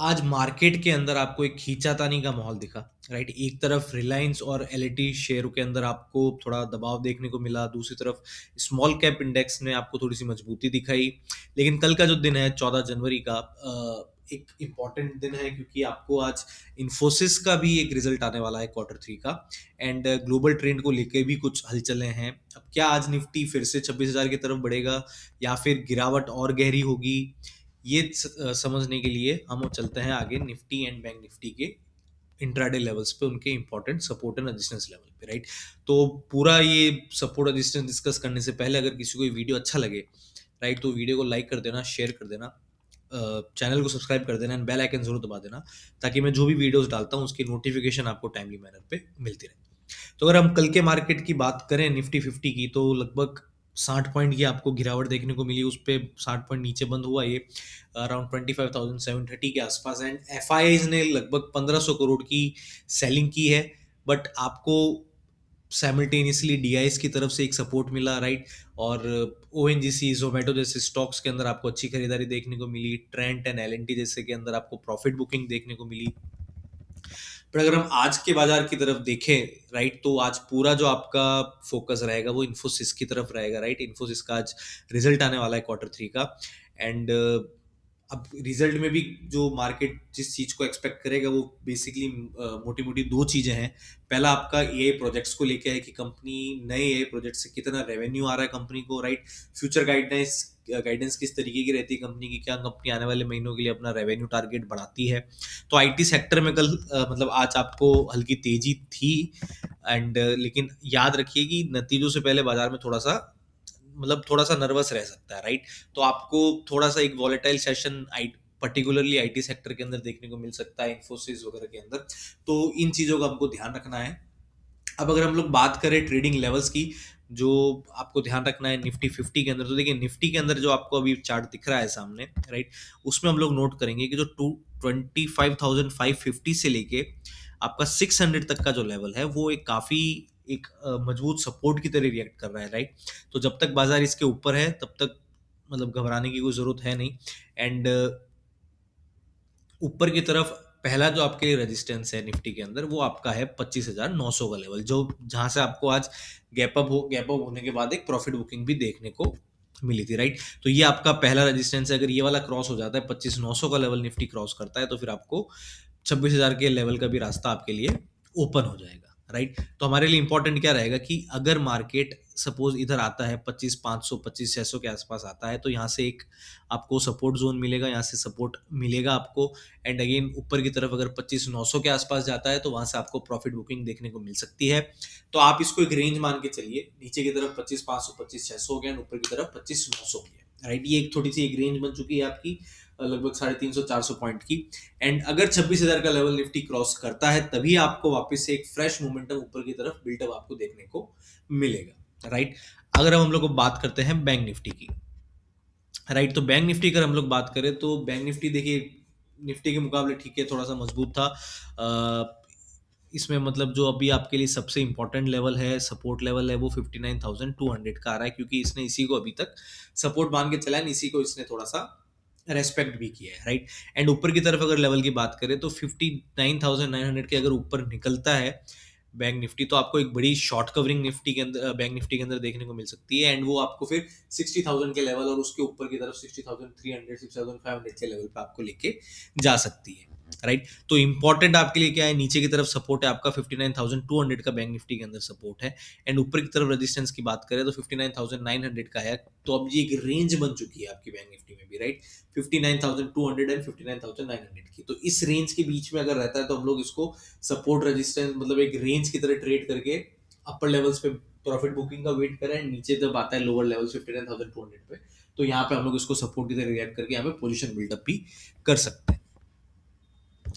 आज मार्केट के अंदर आपको एक खींचातानी का माहौल दिखा, राइट? एक तरफ रिलायंस और एलईटी शेयरों के अंदर आपको थोड़ा दबाव देखने को मिला, दूसरी तरफ स्मॉल कैप इंडेक्स ने आपको थोड़ी सी मजबूती दिखाई। लेकिन कल का जो दिन है 14 जनवरी का, एक इम्पॉर्टेंट दिन है क्योंकि आपको आज इन्फोसिस का भी एक रिजल्ट आने वाला है क्वार्टर 3 का। एंड ग्लोबल ट्रेंड को लेके भी कुछ हलचलें हैं। अब क्या आज निफ्टी फिर से 26,000 की तरफ बढ़ेगा या फिर गिरावट और गहरी होगी, ये समझने के लिए हम चलते हैं आगे निफ्टी एंड बैंक निफ्टी के इंट्राडे लेवल्स पे, उनके important support and resistance level पे, राइट? तो पूरा ये सपोर्ट रेजिस्टेंस डिस्कस करने से पहले अगर किसी को ये वीडियो अच्छा लगे, राइट, तो वीडियो को लाइक कर देना, शेयर कर देना, चैनल को सब्सक्राइब कर देना एंड बेल आइकन जरूर दबा देना, ताकि मैं जो भी वीडियोस डालता हूँ उसकी नोटिफिकेशन आपको टाइमली मैनर पे मिलती रहे। तो अगर हम कल के मार्केट की बात करें निफ्टी 50 की, तो लगभग 60 पॉइंट की आपको गिरावट देखने को मिली। उस पे 60 पॉइंट नीचे बंद हुआ ये अराउंड 25,730 के आसपास। एंड एफआईआईज ने लगभग 1500 करोड़ की सेलिंग की है। बट आपको साइमल्टेनियसली डीआईएस की तरफ से एक सपोर्ट मिला, राइट? और ओएनजीसी, जोमेटो जैसे स्टॉक्स के अंदर आपको अच्छी खरीदारी देखने को मिली। ट्रेंट एंड एलएनटी जैसे के अंदर आपको प्रॉफिट बुकिंग देखने को मिली। पर अगर हम आज के बाजार की तरफ देखें, राइट, तो आज पूरा जो आपका फोकस रहेगा वो इन्फोसिस की तरफ रहेगा, राइट? इन्फोसिस का आज रिजल्ट आने वाला है क्वार्टर 3 का। एंड अब रिजल्ट में भी जो मार्केट जिस चीज को एक्सपेक्ट करेगा वो बेसिकली मोटी मोटी दो चीजें हैं। पहला आपका एआई प्रोजेक्ट्स को लेके है कि कंपनी नए एआई प्रोजेक्ट से कितना रेवेन्यू आ रहा है कंपनी को, राइट? फ्यूचर गाइडेंस गाइडेंस किस तरीके की रहती है कंपनी की, क्या कंपनी आने वाले महीनों के लिए अपना रेवेन्यू टारगेट बढ़ाती है। तो आईटी सेक्टर में कल मतलब आज आपको हल्की तेजी थी। एंड लेकिन याद रखिए कि नतीजों से पहले बाजार में थोड़ा सा मतलब थोड़ा सा नर्वस रह सकता है, राइट? तो आपको थोड़ा सा एक volatile session particularly IT sector के अंदर देखने को मिल सकता है, इन्फोसिस वगैरह के अंदर। तो इन चीजों का हमको ध्यान रखना है। अब अगर हम लोग बात करें ट्रेडिंग लेवल्स की, जो आपको ध्यान रखना है निफ्टी 50 के अंदर, तो देखिए निफ्टी के अंदर जो आपको अभी चार्ट दिख रहा है सामने, राइट, उसमें हम लोग नोट करेंगे कि जो 25,550 से लेके आपका 600 तक का जो लेवल है वो एक काफी एक मजबूत सपोर्ट की तरह रिएक्ट कर रहा है, राइट? तो जब तक बाजार इसके ऊपर है तब तक मतलब घबराने की कोई जरूरत है नहीं। एंड ऊपर की तरफ पहला जो आपके लिए रेजिस्टेंस है निफ्टी के अंदर वो आपका है 25,900 का लेवल, जो जहां से आपको आज गैप अप होने के बाद एक प्रॉफिट बुकिंग भी देखने को मिली थी, राइट? तो ये आपका पहला रेजिस्टेंस है। अगर ये वाला क्रॉस हो जाता है, 25,900 का लेवल निफ्टी क्रॉस करता है, तो फिर आपको 26,000 के लेवल का भी रास्ता आपके लिए ओपन हो जाएगा, राइट? तो हमारे लिए इंपॉर्टेंट क्या रहेगा कि अगर मार्केट सपोज इधर आता है 25,500 25,600 के आसपास आता है, तो यहाँ से एक आपको सपोर्ट जोन मिलेगा, यहाँ से सपोर्ट मिलेगा आपको। एंड अगेन ऊपर की तरफ अगर 25,900 के आसपास जाता है तो वहां से आपको प्रॉफिट बुकिंग देखने को मिल सकती है। तो आप इसको एक रेंज मान के चलिए, नीचे की तरफ 25,500 25,600 हो गया, ऊपर की तरफ 25,900 हो गया, राइट? ये एक थोड़ी सी एक रेंज बन चुकी है आपकी लगभग 350 400 पॉइंट की। एंड अगर 26,000 का लेवल निफ्टी क्रॉस करता है तभी आपको वापस से एक फ्रेश मोमेंटम ऊपर की तरफ बिल्टअप आपको देखने को मिलेगा, राइट? अगर हम लोग बात करते हैं बैंक निफ्टी की, राइट, तो बैंक निफ्टी अगर हम लोग बात करें तो बैंक निफ्टी देखिए निफ्टी के मुकाबले ठीक है थोड़ा सा मजबूत था। इसमें मतलब जो अभी आपके लिए सबसे इंपॉर्टेंट लेवल है, सपोर्ट लेवल है, वो 59,200 का आ रहा है, क्योंकि इसने इसी को अभी तक सपोर्ट मान के चला है, इसी को इसने थोड़ा सा रेस्पेक्ट भी किया है, राइट? एंड ऊपर की तरफ अगर लेवल की बात करें तो 59,900 के अगर ऊपर निकलता है बैंक निफ्टी, तो आपको एक बड़ी शॉर्ट कवरिंग निफ्टी के अंदर बैंक निफ्टी के अंदर देखने को मिल सकती है। एंड वो आपको फिर 60,000 के लेवल और उसके ऊपर की तरफ 60,300 60,500 के लेवल पे आपको लेके जा सकती है, राइट? तो इंपॉर्टेंट आपके लिए क्या है, नीचे की तरफ सपोर्ट है आपका 59,200 का बैंक निफ्टी के अंदर सपोर्ट है। एंड ऊपर की तरफ रेजिस्टेंस की बात करें तो 59,900 का है। तो अब ये एक रेंज बन चुकी है आपकी बैंक निफ्टी में भी, राइट? 59,200 एंड 59,900 की। तो इस रेंज के बीच में अगर रहता है तो हम लोग इसको सपोर्ट रेजिस्टेंस मतलब एक रेंज की तरह ट्रेड करके अपर लेवल्स पे प्रॉफिट बुकिंग का वेट करें। नीचे जब आता है लोअर लेवल 59,200 पे, तो यहाँ पे हम लोग इसको सपोर्ट की तरह रिएक्ट करके यहाँ पे पोजीशन बिल्डअप भी कर सकते हैं,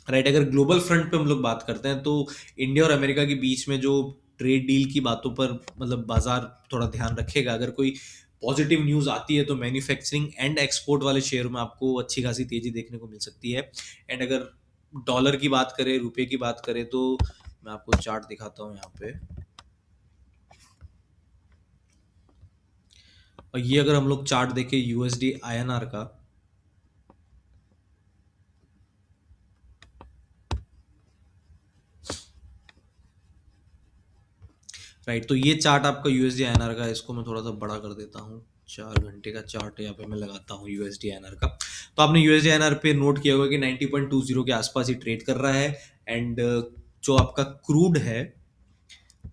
राइट? अगर ग्लोबल फ्रंट पे हम लोग बात करते हैं तो इंडिया और अमेरिका के बीच में जो ट्रेड डील की बातों पर मतलब बाजार थोड़ा ध्यान रखेगा। अगर कोई पॉजिटिव न्यूज आती है तो मैन्युफैक्चरिंग एंड एक्सपोर्ट वाले शेयर में आपको अच्छी खासी तेजी देखने को मिल सकती है। एंड अगर डॉलर की बात करें, रुपए की बात करें, तो मैं आपको चार्ट दिखाता हूँ यहाँ पे। और ये अगर हम लोग चार्ट देखें यूएसडी आईएनआर का, राइट। तो ये चार्ट आपका यूएसडी आईएनआर का है, इसको मैं थोड़ा सा बड़ा कर देता हूँ। 4 घंटे का चार्ट यहाँ पे मैं लगाता हूँ यूएसडी आईएनआर का। तो आपने यूएसडी आईएनआर पे नोट किया होगा कि 90.20 के आसपास ही ट्रेड कर रहा है। एंड जो आपका क्रूड है,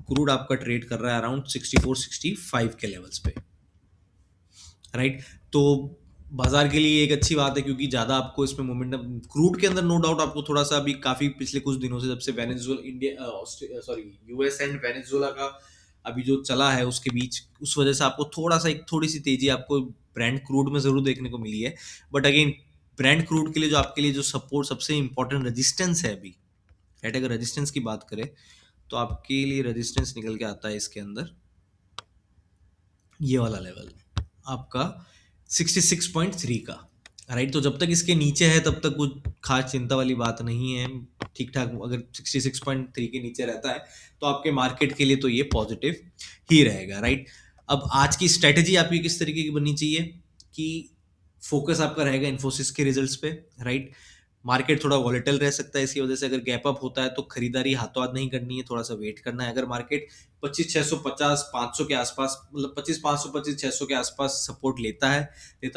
क्रूड आपका ट्रेड कर रहा है अराउंड 64-65 के लेवल्स पे, राइट। तो बाजार के लिए एक अच्छी बात है, क्योंकि ज्यादा आपको इसमें मोमेंटम क्रूड के अंदर नो डाउट आपको थोड़ा सा अभी काफी पिछले कुछ दिनों से, जब से Venezuela India sorry US and Venezuela का अभी जो चला है उसके बीच, उस वजह से आपको थोड़ा सा एक थोड़ी सी तेजी आपको ब्रांड क्रूड में जरूर देखने को मिली है। बट अगेन ब्रांड क्रूड के लिए जो आपके लिए जो सपोर्ट सबसे इंपॉर्टेंट रेजिस्टेंस है अभी, राइट, अगर रेजिस्टेंस की बात करें तो आपके लिए रेजिस्टेंस निकल के आता है इसके अंदर ये वाला लेवल आपका 66.3 का, राइट। तो जब तक इसके नीचे है तब तक कुछ खास चिंता वाली बात नहीं है, ठीक ठाक। अगर 66.3 के नीचे रहता है तो आपके मार्केट के लिए तो ये पॉजिटिव ही रहेगा, राइट। अब आज की स्ट्रेटेजी आपकी किस तरीके की बननी चाहिए कि फोकस आपका रहेगा इन्फोसिस के रिजल्ट्स पे, राइट। मार्केट थोड़ा वॉलेटाइल रह सकता है, इसकी वजह से अगर गैप अप होता है तो खरीदारी हाथों हाथ नहीं करनी है, थोड़ा सा वेट करना है। अगर मार्केट 25,650 500 के आसपास, मतलब 25,500 25,600 के आसपास सपोर्ट लेता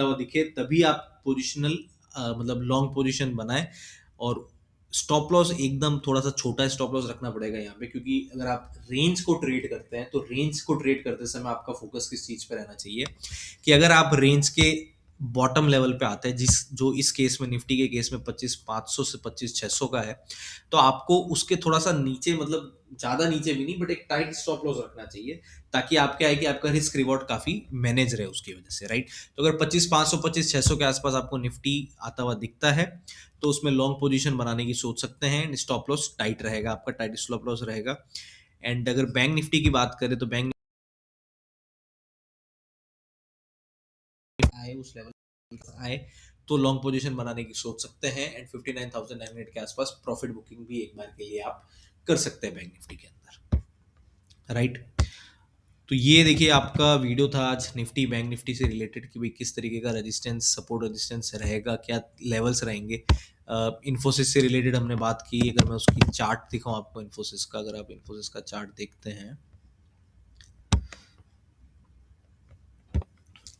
हुआ दिखे, तभी आप पोजिशनल मतलब लॉन्ग पोजिशन बनाए। और स्टॉप लॉस एकदम थोड़ा सा छोटा स्टॉप लॉस रखना पड़ेगा यहाँ पे, क्योंकि अगर आप रेंज को ट्रेड करते हैं तो रेंज को ट्रेड करते समय आपका फोकस किस चीज पे रहना चाहिए कि अगर आप रेंज के बॉटम लेवल पे आते हैं, जो इस केस में निफ्टी के केस में 25,500 से 25,600 का है, तो आपको उसके थोड़ा सा नीचे, मतलब ज्यादा नीचे भी नहीं, बट एक टाइट स्टॉप लॉस रखना चाहिए, ताकि आपके आए कि आपका रिस्क रिवॉर्ड काफी मैनेज रहे उसकी वजह से, राइट। तो अगर 25,500 25,600 के आसपास आपको निफ्टी आता हुआ दिखता है तो उसमें लॉन्ग पोजीशन बनाने की सोच सकते हैं। स्टॉप लॉस टाइट रहेगा, आपका टाइट स्टॉप लॉस रहेगा। एंड अगर बैंक निफ्टी की बात करें तो बैंक आए उस लेवल आए तो लॉन्ग पोजीशन बनाने की सोच सकते हैं। एंड 59,900 के आसपास प्रॉफिट बुकिंग भी एक बार के लिए आप कर सकते हैं बैंक निफ्टी के अंदर, राइट। तो ये देखिए आपका वीडियो था आज निफ्टी बैंक निफ्टी से रिलेटेड कि भाई किस तरीके का रेजिस्टेंस सपोर्ट रेजिस्टेंस रहेगा, क्या लेवल्स रहेंगे। इन्फोसिस से रिलेटेड हमने बात की। अगर मैं उसकी चार्ट दिखाऊं आपको इन्फोसिस का, अगर आप इन्फोसिस का चार्ट देखते हैं,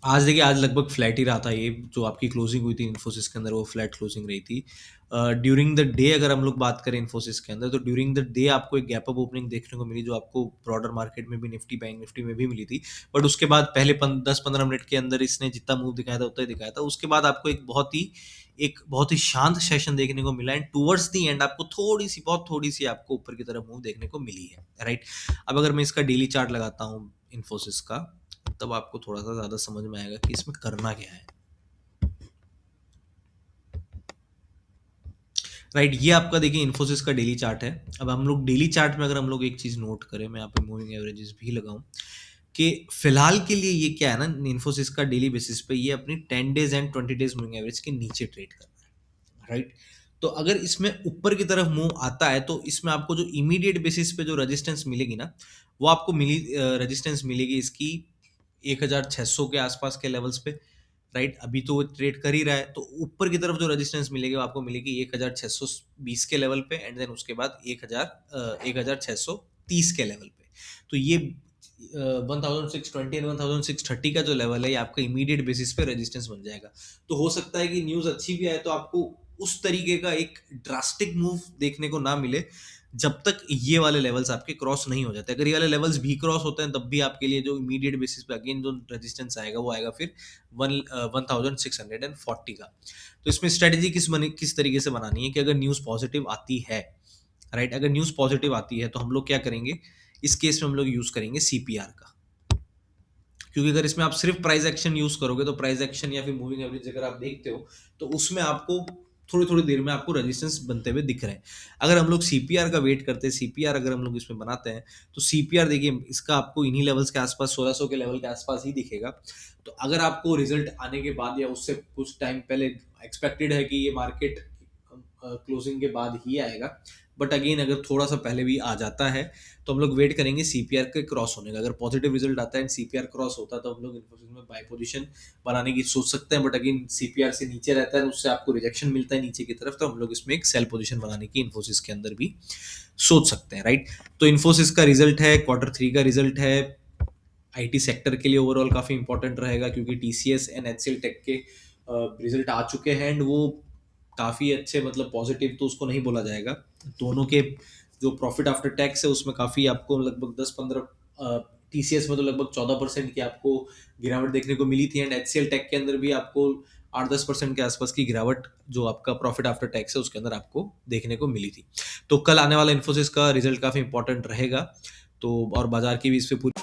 आज देखिए आज लगभग फ्लैट ही रहा था। ये जो आपकी क्लोजिंग हुई थी इन्फोसिस के अंदर वो फ्लैट क्लोजिंग रही थी। ड्यूरिंग द डे अगर हम लोग बात करें इन्फोसिस के अंदर, तो ड्यूरिंग द डे आपको एक गैप अप ओपनिंग देखने को मिली, जो आपको ब्रॉडर मार्केट में भी निफ्टी बैंक निफ्टी में भी मिली थी। बट उसके बाद पहले 10-15 मिनट के अंदर इसने जितना मूव दिखाया था उतना ही दिखाया था। उसके बाद आपको एक बहुत ही शांत सेशन देखने को मिला। एंड टूवर्ड्स दी एंड आपको बहुत थोड़ी सी आपको ऊपर की तरफ मूव देखने को मिली है, राइट। अब अगर मैं इसका डेली चार्ट लगाता हूँ इन्फोसिस का, तब आपको थोड़ा सा ज्यादा समझ में आएगा कि इसमें करना क्या है, राइट। ये आपका देखिए इन्फोसिस का डेली चार्ट है। अब हम लोग डेली चार्ट में अगर हम लोग एक चीज नोट करें, मैं यहाँ पे मूविंग एवरेजेस भी लगाऊं कि फिलहाल के लिए ये क्या है ना, इन्फोसिस का डेली बेसिस पे ये अपनी 10 days and 20 days moving average के नीचे ट्रेड कर रहा है, राइट। तो अगर इसमें ऊपर की तरफ मूव आता है तो इसमें आपको जो इमीडिएट बेसिस पे जो रेजिस्टेंस मिलेगी ना, वो आपको रेजिस्टेंस मिलेगी इसकी 1,600 के आसपास के लेवल्स पे, राइट। अभी तो वो ट्रेड कर ही रहा है, तो ऊपर की तरफ जो रेजिस्टेंस मिलेगी वो आपको मिलेगी 1,620 के लेवल पे। एंड देन उसके बाद 1,630 के लेवल पे। तो ये 1620 एंड 1630 का जो लेवल है, ये आपका इमीडिएट बेसिस पे रेजिस्टेंस बन जाएगा। तो हो सकता है कि न्यूज अच्छी भी आए तो आपको उस तरीके का एक ड्रास्टिक मूव देखने को ना मिले, जब तक ये वाले लेवल्स आपके क्रॉस नहीं हो जाते। अगर ये वाले लेवल्स भी क्रॉस होते हैं तब भी आपके लिए जो इमीडिएट बेसिस पे अगेन जो रेजिस्टेंस आएगा वो आएगा फिर 1640 का। तो इसमें स्ट्रेटेजी किस तरीके से बनानी है कि अगर न्यूज़ पॉजिटिव आती है, राइट, अगर न्यूज़ पॉजिटिव आती है तो हम लोग क्या करेंगे, इस केस में हम लोग यूज़ करेंगे सीपीआर का। क्योंकि अगर इसमें आप सिर्फ प्राइस एक्शन यूज करोगे तो प्राइस एक्शन या फिर मूविंग एवरेज अगर आप देखते हो तो उसमें आपको थोड़ी थोड़ी देर में आपको रेजिस्टेंस बनते हुए दिख रहे हैं। अगर हम लोग सीपीआर का वेट करते हैं, सीपीआर अगर हम लोग इसमें बनाते हैं तो सीपीआर देखिए इसका आपको इन्हीं लेवल्स के आसपास 1600 के लेवल के आसपास ही दिखेगा। तो अगर आपको रिजल्ट आने के बाद या उससे कुछ टाइम पहले एक्सपेक्टेड है कि ये मार्केट क्लोजिंग के बाद ही आएगा। बट अगेन अगर थोड़ा सा पहले भी आ जाता है तो हम लोग वेट करेंगे सीपीआर के क्रॉस होने का। अगर पॉजिटिव रिजल्ट आता है एंड सीपीआर क्रॉस होता है तो हम लोग इन्फोसिस में बाय पोजीशन बनाने की सोच सकते हैं। बट अगेन सीपीआर से नीचे रहता है, उससे आपको रिजेक्शन मिलता है नीचे की तरफ, तो हम लोग इसमें एक सेल पोजीशन बनाने की इन्फोसिस के अंदर भी सोच सकते हैं, राइट। तो इन्फोसिस का रिजल्ट है, Q3 का रिजल्ट है, आईटी सेक्टर के लिए ओवरऑल काफी इंपॉर्टेंट रहेगा क्योंकि टीसीएस एंड एचसीएल टेक के रिजल्ट आ चुके हैं एंड वो काफी अच्छे, मतलब पॉजिटिव तो उसको नहीं बोला जाएगा। दोनों के जो प्रॉफिट आफ्टर टैक्स है उसमें काफी आपको लगभग 10-15, टीसीएस में तो लगभग 14% की आपको गिरावट देखने को मिली थी एंड एचसीएल टेक के अंदर भी आपको 8-10% के आसपास की गिरावट जो आपका प्रॉफिट आफ्टर टैक्स है उसके अंदर आपको देखने को मिली थी। तो कल आने वाला इन्फोसिस का रिजल्ट काफी इंपॉर्टेंट रहेगा। तो और बाजार की भी इस पे पूरी